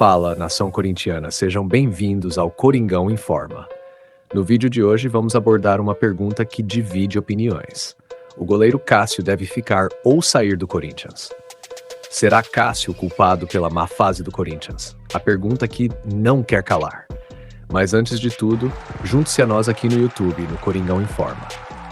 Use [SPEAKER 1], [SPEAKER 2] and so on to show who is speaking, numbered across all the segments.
[SPEAKER 1] Fala, nação corintiana, sejam bem-vindos ao Coringão Informa. No vídeo de hoje vamos abordar uma pergunta que divide opiniões. O goleiro Cássio deve ficar ou sair do Corinthians? Será Cássio culpado pela má fase do Corinthians? A pergunta que não quer calar. Mas antes de tudo, junte-se a nós aqui no YouTube, no Coringão Informa.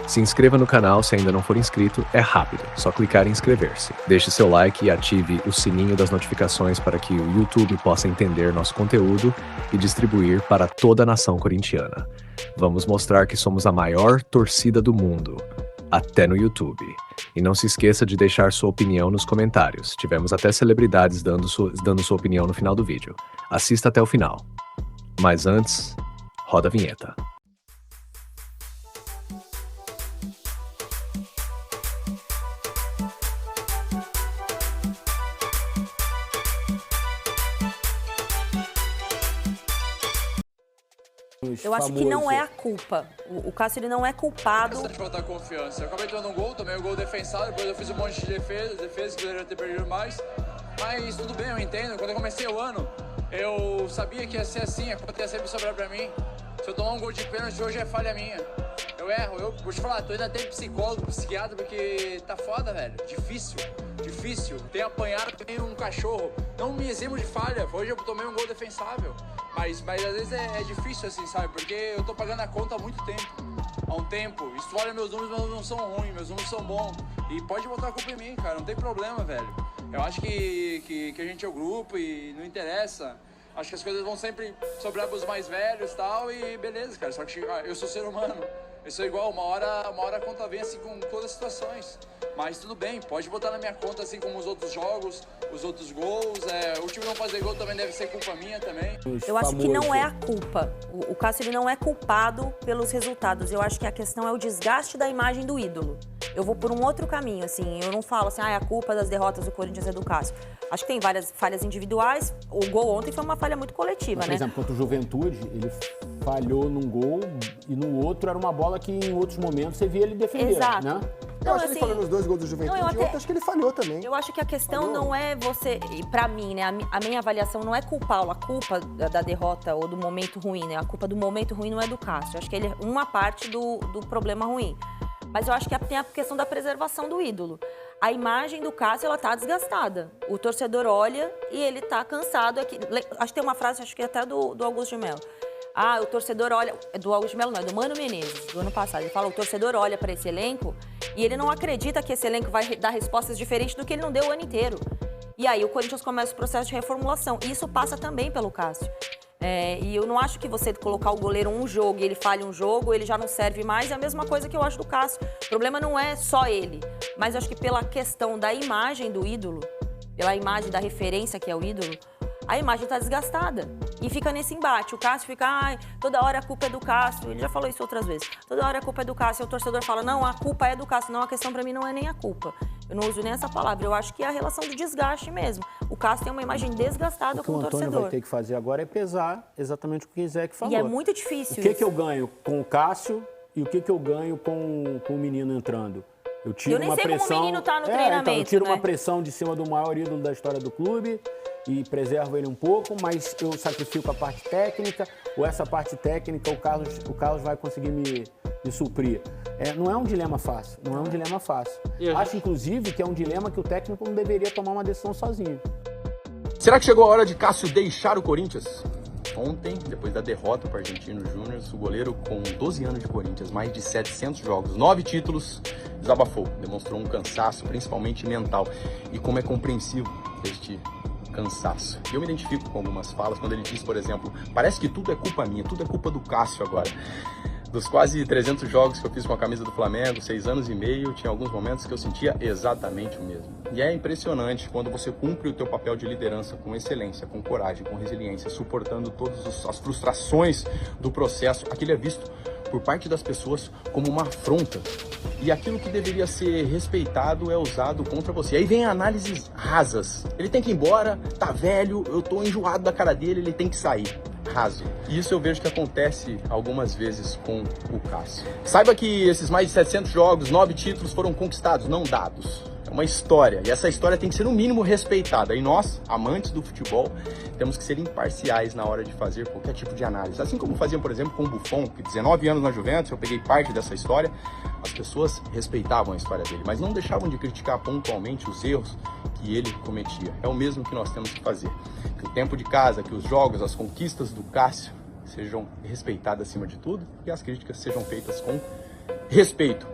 [SPEAKER 1] Se inscreva no canal se ainda não for inscrito, é rápido, só clicar em inscrever-se. Deixe seu like e ative o sininho das notificações para que o YouTube possa entender nosso conteúdo e distribuir para toda a nação corintiana. Vamos mostrar que somos a maior torcida do mundo, até no YouTube. E não se esqueça de deixar sua opinião nos comentários. Tivemos até celebridades dando sua opinião no final do vídeo. Assista até o final. Mas antes, roda a vinheta.
[SPEAKER 2] Eu acho que não é a culpa. O Cássio, ele não é culpado.
[SPEAKER 3] Bastante falta confiança. Eu acabei tomando um gol, tomei um gol defensável, depois eu fiz um monte de defesa que poderia ter perdido mais. Mas tudo bem, eu entendo. Quando eu comecei o ano, eu sabia que ia ser assim, a conta ia sempre sobrar pra mim. Se eu tomar um gol de pênalti hoje é falha minha. Eu erro, eu vou te falar, tô indo até psicólogo, psiquiatra, porque tá foda, velho. Difícil. Tenho apanhado, tenho um cachorro. Não me eximo de falha, hoje eu tomei um gol defensável. Mas às vezes é difícil assim, sabe? Porque eu tô pagando a conta há muito tempo. Há um tempo. Isso olha meus números não são ruins, meus números são bons. E pode botar a culpa em mim, cara, não tem problema, velho. Eu acho que a gente é o grupo e não interessa. Acho que as coisas vão sempre sobrar pros mais velhos e tal, e beleza, cara. Só que eu sou ser humano. Eu sou igual, uma hora a conta vem assim com todas as situações. Mas tudo bem, pode botar na minha conta assim como os outros jogos, os outros gols. O time não fazer gol também deve ser culpa minha também.
[SPEAKER 2] Eu acho que não é a culpa. O Cássio, ele não é culpado pelos resultados. Eu acho que a questão é o desgaste da imagem do ídolo. Eu vou por um outro caminho, assim. Eu não falo assim, a culpa das derrotas do Corinthians é do Cássio. Acho que tem várias falhas individuais. O gol ontem foi uma falha muito coletiva, né?
[SPEAKER 4] Por exemplo, contra o Juventude, ele falhou num gol e no outro era uma bola que em outros momentos você via ele defender,
[SPEAKER 2] exato,
[SPEAKER 4] né?
[SPEAKER 5] Eu acho que ele falhou nos dois gols do Juventude, outro acho que ele falhou também.
[SPEAKER 2] Eu acho que a questão não é você, pra mim, né, a minha avaliação não é culpá-lo, a culpa da derrota ou do momento ruim, né, a culpa do momento ruim não é do Cássio, eu acho que ele é uma parte do problema ruim, mas eu acho que tem a questão da preservação do ídolo. A imagem do Cássio, ela tá desgastada, o torcedor olha e ele tá cansado, acho que tem uma frase, acho que é até do Augusto de Melo. O torcedor olha, do Augusto de Melo não, é do Mano Menezes, do ano passado. Ele fala, o torcedor olha para esse elenco e ele não acredita que esse elenco vai dar respostas diferentes do que ele não deu o ano inteiro. E aí o Corinthians começa o processo de reformulação. E isso passa também pelo Cássio. E eu não acho que você colocar o goleiro um jogo e ele falha um jogo, ele já não serve mais. É a mesma coisa que eu acho do Cássio. O problema não é só ele, mas eu acho que pela questão da imagem do ídolo, pela imagem da referência que é o ídolo, a imagem está desgastada e fica nesse embate. O Cássio fica, toda hora a culpa é do Cássio. Ele já falou isso outras vezes. Toda hora a culpa é do Cássio. E o torcedor fala, não, a culpa é do Cássio. Não, a questão para mim não é nem a culpa. Eu não uso nem essa palavra. Eu acho que é a relação do desgaste mesmo. O Cássio tem uma imagem desgastada com o torcedor.
[SPEAKER 4] O que o Antônio vai ter que fazer agora é pesar exatamente o que o Zé falou.
[SPEAKER 2] E é muito difícil
[SPEAKER 4] O que eu ganho com o Cássio e o que eu ganho com o menino entrando? Eu tiro
[SPEAKER 2] nem
[SPEAKER 4] uma
[SPEAKER 2] sei
[SPEAKER 4] pressão,
[SPEAKER 2] como o menino tá no treinamento,
[SPEAKER 4] então, eu tiro
[SPEAKER 2] né?
[SPEAKER 4] uma pressão de cima do maior ídolo da história do clube e preservo ele um pouco, mas eu sacrifico a parte técnica, ou essa parte técnica o Carlos vai conseguir me suprir. Não é um dilema fácil, não é um dilema fácil. Acho, inclusive, que é um dilema que o técnico não deveria tomar uma decisão sozinho.
[SPEAKER 6] Será que chegou a hora de Cássio deixar o Corinthians? Ontem, depois da derrota para o Argentino Júnior, o goleiro com 12 anos de Corinthians, mais de 700 jogos, 9 títulos, desabafou, demonstrou um cansaço, principalmente mental. E como é compreensivo este cansaço. Eu me identifico com algumas falas, quando ele diz, por exemplo, parece que tudo é culpa minha, tudo é culpa do Cássio agora. Dos quase 300 jogos que eu fiz com a camisa do Flamengo, 6 anos e meio, tinha alguns momentos que eu sentia exatamente o mesmo. E é impressionante quando você cumpre o teu papel de liderança com excelência, com coragem, com resiliência, suportando todas as frustrações do processo. Aquilo é visto por parte das pessoas como uma afronta. E aquilo que deveria ser respeitado é usado contra você. Aí vem análises rasas. Ele tem que ir embora, tá velho, eu tô enjoado da cara dele, ele tem que sair. Raso. E isso eu vejo que acontece algumas vezes com o Cássio. Saiba que esses mais de 700 jogos, 9 títulos foram conquistados, não dados. É uma história, e essa história tem que ser no mínimo respeitada. E nós, amantes do futebol, temos que ser imparciais na hora de fazer qualquer tipo de análise. Assim como faziam, por exemplo, com o Buffon, que 19 anos na Juventus, eu peguei parte dessa história, as pessoas respeitavam a história dele, mas não deixavam de criticar pontualmente os erros que ele cometia. É o mesmo que nós temos que fazer. Que o tempo de casa, que os jogos, as conquistas do Cássio sejam respeitadas acima de tudo e as críticas sejam feitas com respeito.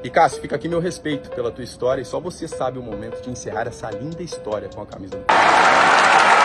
[SPEAKER 6] E Cássio, fica aqui meu respeito pela tua história e só você sabe o momento de encerrar essa linda história com a camisa do Cássio.